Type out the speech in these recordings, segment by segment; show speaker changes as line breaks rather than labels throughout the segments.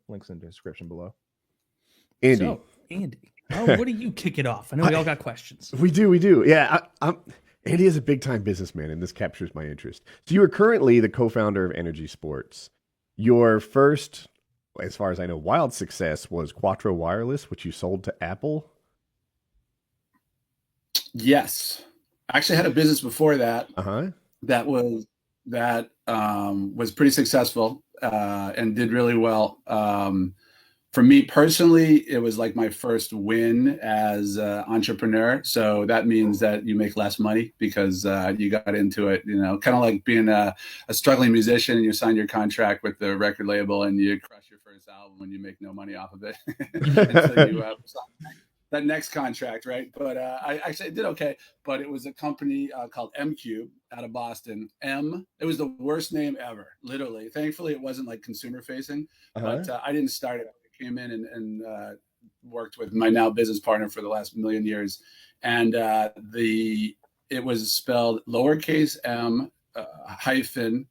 Links in the description below.
Andy.
So, Andy, what do you kick it off? I know we all got questions.
We do. Yeah, Andy is a big-time businessman, and this captures my interest. So you are currently the co-founder of Energy Sports. Your first, as far as I know, wild success was Quattro Wireless, which you sold to Apple.
Yes. I actually had a business before that. That was pretty successful and did really well. For me personally, it was like my first win as an entrepreneur. So that means that you make less money because you got into it, kind of like being a struggling musician and you sign your contract with the record label and you crush your first album and you make no money off of it until you that next contract, right? But I actually did okay. But it was a company called M Cube out of Boston. It was the worst name ever, literally. Thankfully, it wasn't like consumer facing, but I didn't start it. Came in and worked with my now business partner for the last million years, and it was spelled lowercase m hyphen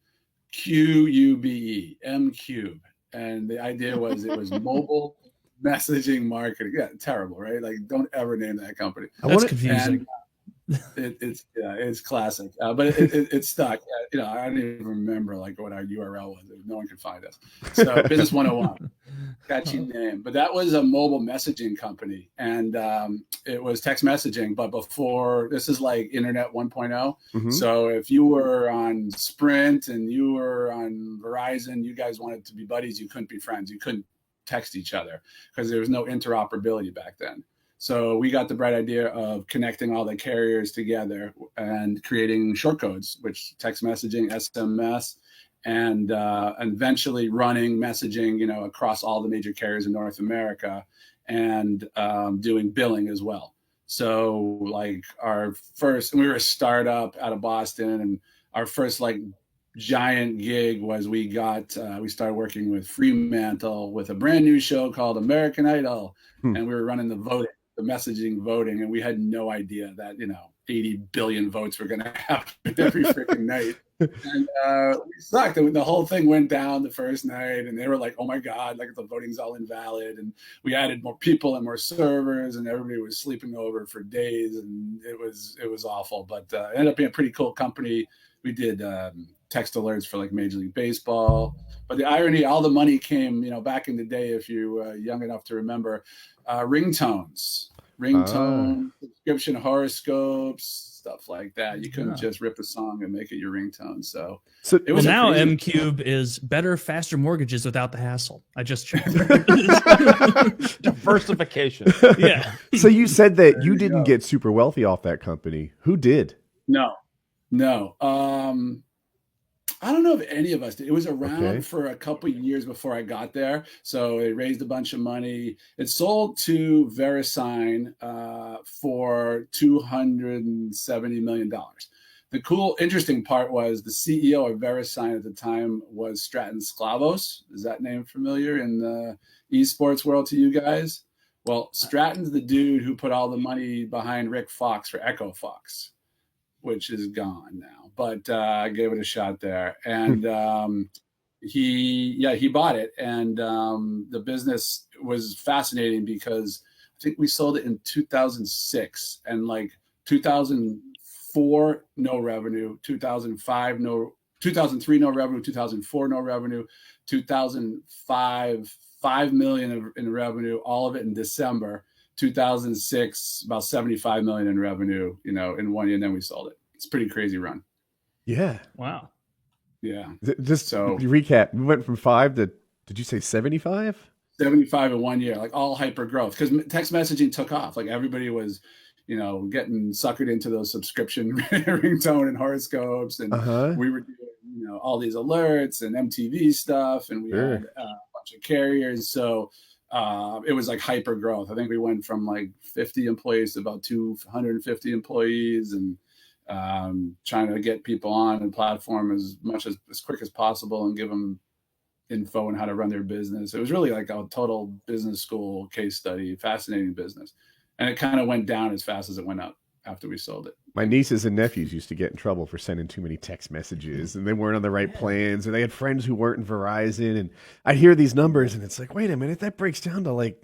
QUBE, M Cube, and the idea was it was mobile messaging marketing. Yeah, terrible, right? Like, don't ever name that company.
That's confusing.
It's classic, but it stuck. I don't even remember like what our URL was. No one could find us. So Business 101, catchy name. But that was a mobile messaging company, and it was text messaging. But before, this is like Internet 1.0. So if you were on Sprint and you were on Verizon, you guys wanted to be buddies. You couldn't be friends. You couldn't text each other because there was no interoperability back then. So we got the bright idea of connecting all the carriers together and creating short codes, which text messaging, SMS, and eventually running messaging, across all the major carriers in North America, and doing billing as well. So like we were a startup out of Boston, and our first like giant gig was we started working with Fremantle with a brand new show called American Idol, and we were running the messaging voting, and we had no idea that 80 billion votes were going to happen every freaking night, and we sucked. The whole thing went down the first night, and they were like, "Oh my god, like the voting's all invalid." And we added more people and more servers, and everybody was sleeping over for days, and it was awful. But it ended up being a pretty cool company. We did text alerts for like Major League Baseball. But the irony, all the money came, back in the day, if you were young enough to remember, ringtones, subscription horoscopes, stuff like that. You couldn't just rip a song and make it your ringtone. So it was
now M Cube is better, faster mortgages without the hassle. I just checked.
Diversification.
Yeah.
So you said that you didn't get super wealthy off that company. Who did?
No. I don't know if any of us did. It was around for a couple of years before I got there. So it raised a bunch of money. It sold to VeriSign for $270 million. The cool, interesting part was the CEO of VeriSign at the time was Stratton Sklavos. Is that name familiar in the esports world to you guys? Well, Stratton's the dude who put all the money behind Rick Fox for Echo Fox, which is gone now, but I gave it a shot there. And he bought it. And the business was fascinating because I think we sold it in 2006, and like 2004, no revenue, 2005, 2003, no revenue, 2004, no revenue, 2005, 5 million in revenue, all of it in December. 2006, about 75 million in revenue, in 1 year, and then we sold it. It's a pretty crazy run.
Yeah.
Wow.
Yeah. Just so recap, we went from 5 to, did you say 75?
75 in 1 year, like all hyper growth, because text messaging took off. Like everybody was, getting suckered into those subscription ringtone and horoscopes, and we were doing, all these alerts and MTV stuff, and we had a bunch of carriers. So it was like hyper growth. I think we went from like 50 employees to about 250 employees, and trying to get people on the platform as quick as possible and give them info on how to run their business. It was really like a total business school case study, fascinating business. And it kind of went down as fast as it went up after we sold it.
My nieces and nephews used to get in trouble for sending too many text messages, and they weren't on the right plans, or they had friends who weren't in Verizon. And I'd hear these numbers, and it's like, wait a minute, that breaks down to like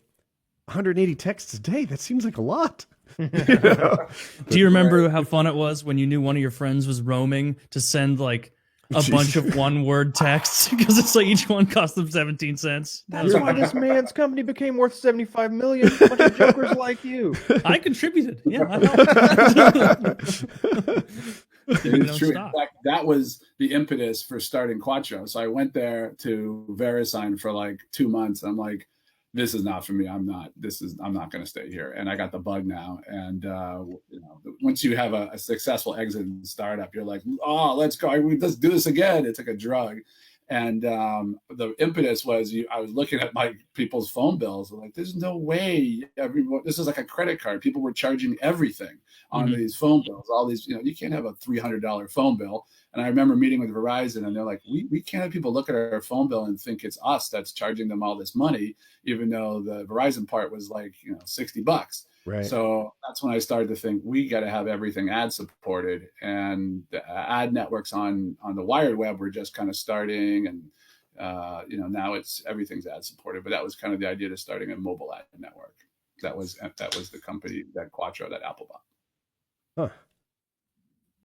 180 texts a day. That seems like a lot. You know?
Do you remember how fun it was when you knew one of your friends was roaming to send like a bunch of one-word texts because it's like each one cost them 17 cents?
That's why this man's company became worth 75 million. A bunch of jokers like you.
I contributed. Yeah, I helped.
It's true. In fact, that was the impetus for starting Quattro. So I went there to VeriSign for like 2 months. I'm like, this is not for me. I'm not going to stay here. And I got the bug now. And once you have a successful exit and startup, you're like, oh, let's go. Let's do this again. It's like a drug. And the impetus was I was looking at my people's phone bills. I'm like, there's no way. This is like a credit card. People were charging everything on these phone bills. All these, you can't have a $300 phone bill. And I remember meeting with Verizon, and they're like, we can't have people look at our phone bill and think it's us that's charging them all this money, even though the Verizon part was like, $60.
Right.
So that's when I started to think we got to have everything ad supported, and the ad networks on the wired web were just kind of starting, and now everything's ad supported. But that was kind of the idea to starting a mobile ad network. That was the company that Quattro that Apple bought.
Huh.